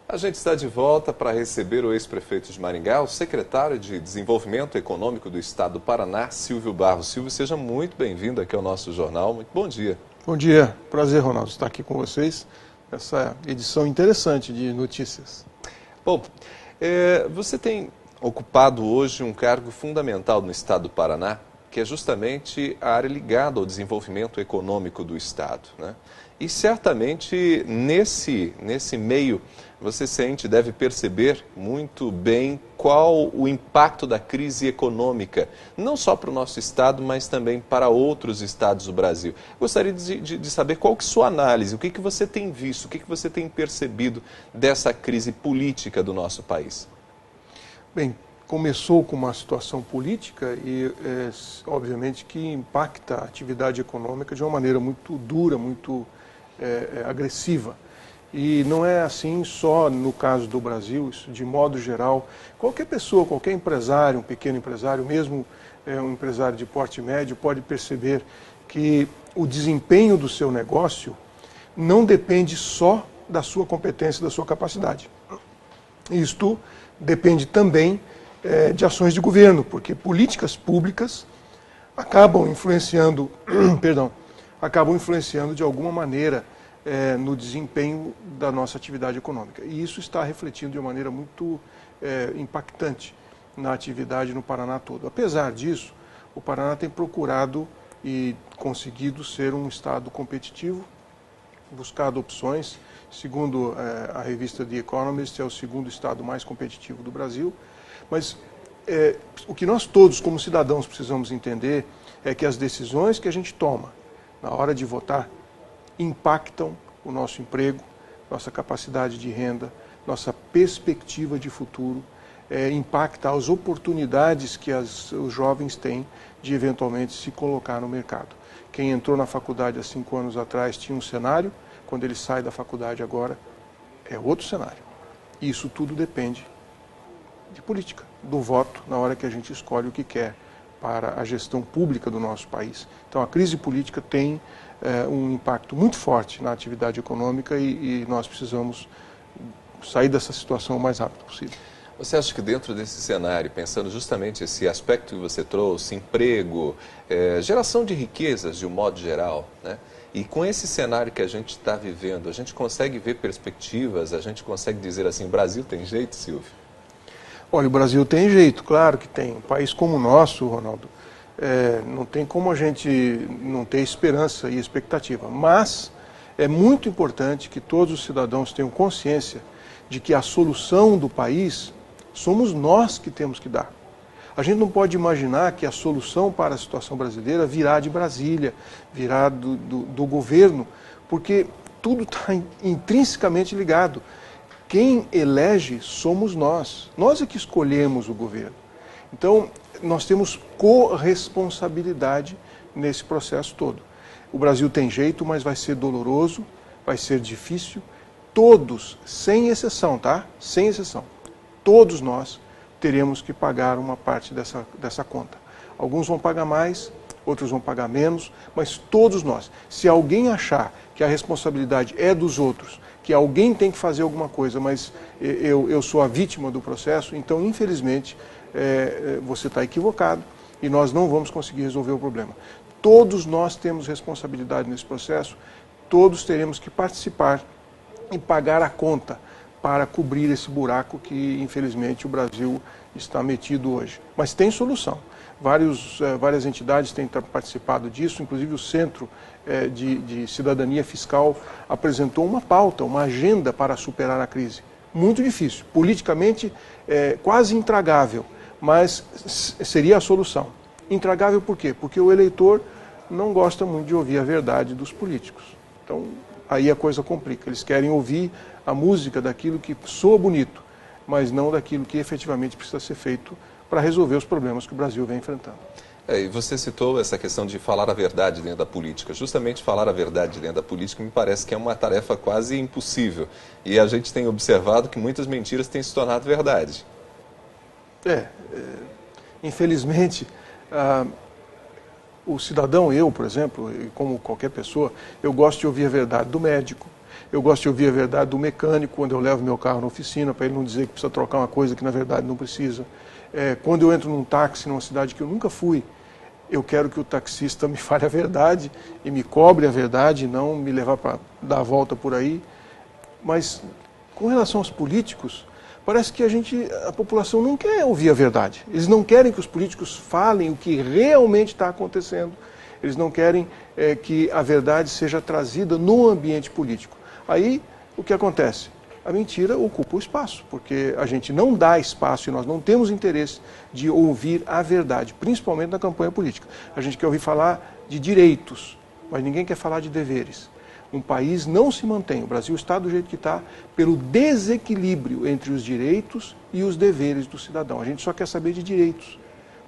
A gente está de volta para receber o ex-prefeito de Maringá, o secretário de Desenvolvimento Econômico do Estado do Paraná, Silvio Barros. Silvio, seja muito bem-vindo aqui ao nosso jornal. Muito bom dia. Bom dia. Prazer, Ronaldo, estar aqui com vocês nessa edição interessante de notícias. Bom, você tem ocupado hoje um cargo fundamental no Estado do Paraná, que é justamente a área ligada ao desenvolvimento econômico do Estado, né? E certamente nesse meio você sente, deve perceber muito bem qual o impacto da crise econômica, não só para o nosso estado, mas também para outros estados do Brasil. Gostaria de saber qual que é a sua análise, o que você tem visto, o que você tem percebido dessa crise política do nosso país. Bem, começou com uma situação política e, obviamente, que impacta a atividade econômica de uma maneira muito dura, muito agressiva. E não é assim só no caso do Brasil, isso de modo geral. Qualquer pessoa, qualquer empresário, um pequeno empresário, mesmo um empresário de porte médio, pode perceber que o desempenho do seu negócio não depende só da sua competência, da sua capacidade. Isto depende também de ações de governo, porque políticas públicas acabam influenciando, acabam influenciando de alguma maneira no desempenho da nossa atividade econômica. E isso está refletindo de uma maneira muito impactante na atividade no Paraná todo. Apesar disso, o Paraná tem procurado e conseguido ser um estado competitivo, buscado opções. Segundo a revista The Economist, é o segundo estado mais competitivo do Brasil. Mas o que nós todos, como cidadãos, precisamos entender é que as decisões que a gente toma na hora de votar impactam o nosso emprego, nossa capacidade de renda, nossa perspectiva de futuro, impacta as oportunidades que os jovens têm de eventualmente se colocar no mercado. Quem entrou na faculdade há 5 anos atrás tinha um cenário, quando ele sai da faculdade agora é outro cenário. E isso tudo depende de política, do voto na hora que a gente escolhe o que quer para a gestão pública do nosso país. Então a crise política tem um impacto muito forte na atividade econômica e nós precisamos sair dessa situação o mais rápido possível. Você acha que dentro desse cenário, pensando justamente esse aspecto que você trouxe, emprego, geração de riquezas de um modo geral, né? E com esse cenário que a gente está vivendo, a gente consegue ver perspectivas, a gente consegue dizer assim, o Brasil tem jeito, Silvio? Olha, o Brasil tem jeito, claro que tem. Um país como o nosso, Ronaldo, não tem como a gente não ter esperança e expectativa. Mas é muito importante que todos os cidadãos tenham consciência de que a solução do país somos nós que temos que dar. A gente não pode imaginar que a solução para a situação brasileira virá de Brasília, virá do governo, porque tudo está intrinsecamente ligado. Quem elege somos nós. Nós é que escolhemos o governo. Então, nós temos corresponsabilidade nesse processo todo. O Brasil tem jeito, mas vai ser doloroso, vai ser difícil. Todos, sem exceção, tá? Sem exceção. Todos nós teremos que pagar uma parte dessa conta. Alguns vão pagar mais, outros vão pagar menos, mas todos nós. Se alguém achar que a responsabilidade é dos outros, que alguém tem que fazer alguma coisa, mas eu sou a vítima do processo, então, infelizmente, você está equivocado e nós não vamos conseguir resolver o problema. Todos nós temos responsabilidade nesse processo, todos teremos que participar e pagar a conta para cobrir esse buraco que, infelizmente, o Brasil está metido hoje. Mas tem solução. Várias entidades têm participado disso, inclusive o Centro de Cidadania Fiscal apresentou uma pauta, uma agenda para superar a crise. Muito difícil, politicamente quase intragável, mas seria a solução. Intragável por quê? Porque o eleitor não gosta muito de ouvir a verdade dos políticos. Então, aí a coisa complica. Eles querem ouvir a música daquilo que soa bonito, mas não daquilo que efetivamente precisa ser feito para resolver os problemas que o Brasil vem enfrentando. E você citou essa questão de falar a verdade dentro da política. Justamente falar a verdade dentro da política me parece que é uma tarefa quase impossível. E a gente tem observado que muitas mentiras têm se tornado verdade. Infelizmente, o cidadão, eu, por exemplo, como qualquer pessoa, eu gosto de ouvir a verdade do médico, Eu gosto de ouvir a verdade do mecânico quando eu levo meu carro na oficina, para ele não dizer que precisa trocar uma coisa que na verdade não precisa. Quando eu entro num táxi numa cidade que eu nunca fui, eu quero que o taxista me fale a verdade e me cobre a verdade, não me levar para dar a volta por aí. Mas com relação aos políticos, parece que a população não quer ouvir a verdade. Eles não querem que os políticos falem o que realmente está acontecendo. Eles não querem que a verdade seja trazida no ambiente político. Aí, o que acontece? A mentira ocupa o espaço, porque a gente não dá espaço e nós não temos interesse de ouvir a verdade, principalmente na campanha política. A gente quer ouvir falar de direitos, mas ninguém quer falar de deveres. Um país não se mantém, o Brasil está do jeito que está, pelo desequilíbrio entre os direitos e os deveres do cidadão. A gente só quer saber de direitos,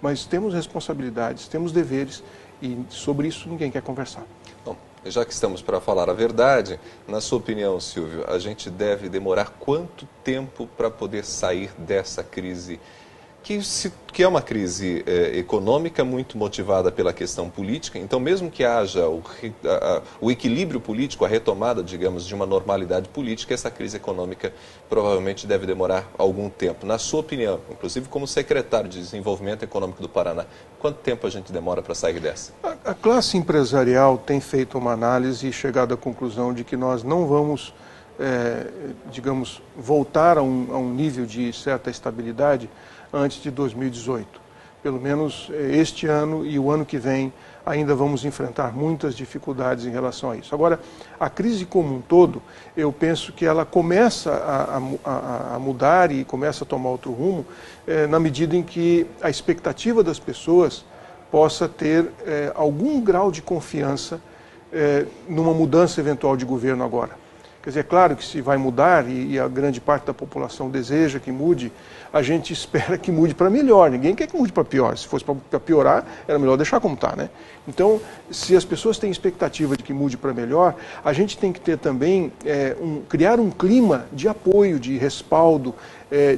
mas temos responsabilidades, temos deveres e sobre isso ninguém quer conversar. Bom, já que estamos para falar a verdade, na sua opinião, Silvio, a gente deve demorar quanto tempo para poder sair dessa crise, que é uma crise econômica muito motivada pela questão política? Então, mesmo que haja o equilíbrio político, a retomada, digamos, de uma normalidade política, essa crise econômica provavelmente deve demorar algum tempo. Na sua opinião, inclusive como secretário de Desenvolvimento Econômico do Paraná, quanto tempo a gente demora para sair dessa? A classe empresarial tem feito uma análise e chegado à conclusão de que nós não vamos, digamos, voltar a um nível de certa estabilidade antes de 2018. Pelo menos este ano e o ano que vem ainda vamos enfrentar muitas dificuldades em relação a isso. Agora, a crise como um todo, eu penso que ela começa a mudar e começa a tomar outro rumo na medida em que a expectativa das pessoas possa ter algum grau de confiança numa mudança eventual de governo agora. Quer dizer, é claro que se vai mudar, e a grande parte da população deseja que mude, a gente espera que mude para melhor. Ninguém quer que mude para pior. Se fosse para piorar, era melhor deixar como está, né? Então, se as pessoas têm expectativa de que mude para melhor, a gente tem que ter também, criar um clima de apoio, de respaldo,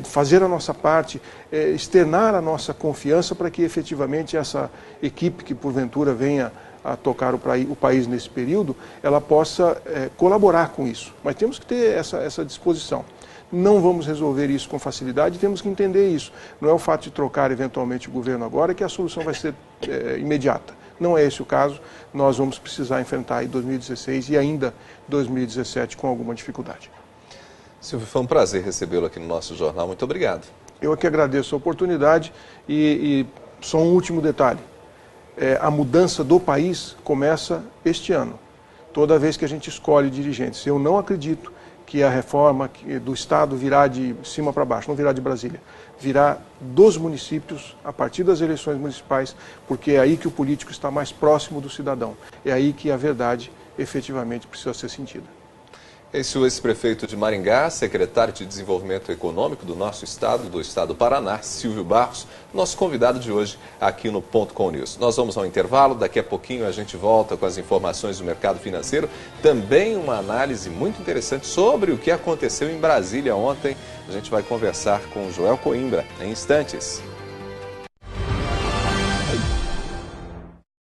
fazer a nossa parte, externar a nossa confiança para que efetivamente essa equipe que porventura venha a tocar o país nesse período, ela possa colaborar com isso. Mas temos que ter essa disposição. Não vamos resolver isso com facilidade, temos que entender isso. Não é o fato de trocar eventualmente o governo agora que a solução vai ser imediata. Não é esse o caso. Nós vamos precisar enfrentar aí 2016 e ainda 2017 com alguma dificuldade. Silvio, foi um prazer recebê-lo aqui no nosso jornal. Muito obrigado. Eu aqui agradeço a oportunidade e só um último detalhe. A mudança do país começa este ano, toda vez que a gente escolhe dirigentes. Eu não acredito que a reforma do Estado virá de cima para baixo, não virá de Brasília, virá dos municípios, a partir das eleições municipais, porque é aí que o político está mais próximo do cidadão, é aí que a verdade efetivamente precisa ser sentida. Esse é o ex-prefeito de Maringá, secretário de Desenvolvimento Econômico do nosso estado, do estado do Paraná, Silvio Barros, nosso convidado de hoje aqui no Ponto Com News. Nós vamos ao intervalo, daqui a pouquinho a gente volta com as informações do mercado financeiro, também uma análise muito interessante sobre o que aconteceu em Brasília ontem. A gente vai conversar com o Joel Coimbra em instantes.